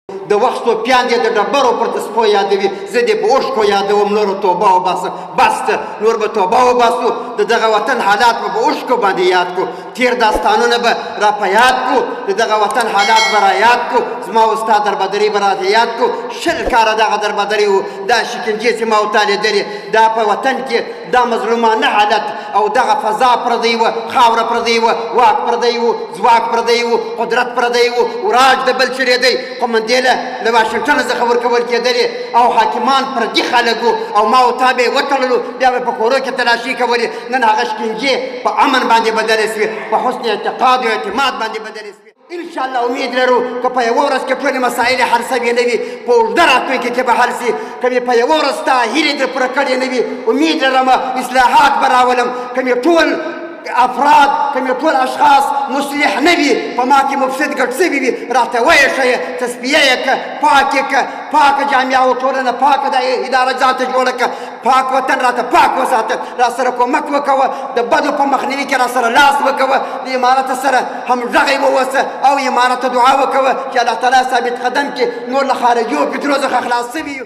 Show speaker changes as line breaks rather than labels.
د وخت توپیان دې د ډبرو پر تسپو یادوي، زه دې په اوښکو یادوم، نورو توبه وباسه. بس ته نور به توبه وباسو، د دغه وطن حالات به په اوښکو باندې یاد کړو، تېر داستانونه به را په یاد کړو، د دغه وطن حالات به را یاد کړو، زما او ستا دربدرۍ به راته یاد کړو. 20 کاله دغه دربدرۍ وو، دا شکنجې چې ما ورته لیدلې، دا په وطن کې دا مظلومانه حالت او دغه فضا پردی وه، خاوره پردی وه، واک پردی وو، ځواک پردی وو، قدرت پردی وو، وراج د بل چلېدی، قومندې له واشنګټنه څخه ورکول کېدلې او حاکمان پردي خلک وو او ما او تا به یې وتړلو، بیا به په کورو کې تلاشي کولې. نن هغه شکنجې په امن باندې بدلې سوې، په حسن اعتقاد او اعتماد باندې بدلې سوې. انشاءالله امید لرو که په یوه ورځ کې ټولې مسایل حل سوې نه وي، په اوږده راتلونکي کې به حل سي. که مې په یوه ورځ ستا هیلې در پوره کړې نه وي، امید لرم اصلاحات به راولم. که مې ټول افراد، که مې ټول اشخاص مصلح نه وي، په ما کې مفسد ګډ سوي وي، راته ویې ښیه، تصفیه یې که، پاک یې که، پاکه جامعه او ټولنه پاکه د اداره ځان ته جوړه که، پاک وطن راته پاک وساته، را سره کومک وکوه، د بدو په مخنیوي کې را سره لاس وکوه، د امارت سره همغږی واوسه او امارت ته دعا وکوه چې الله تعالی ثابت قدم کې نور له خارجي او فطرو څخه خلاص شوي یو.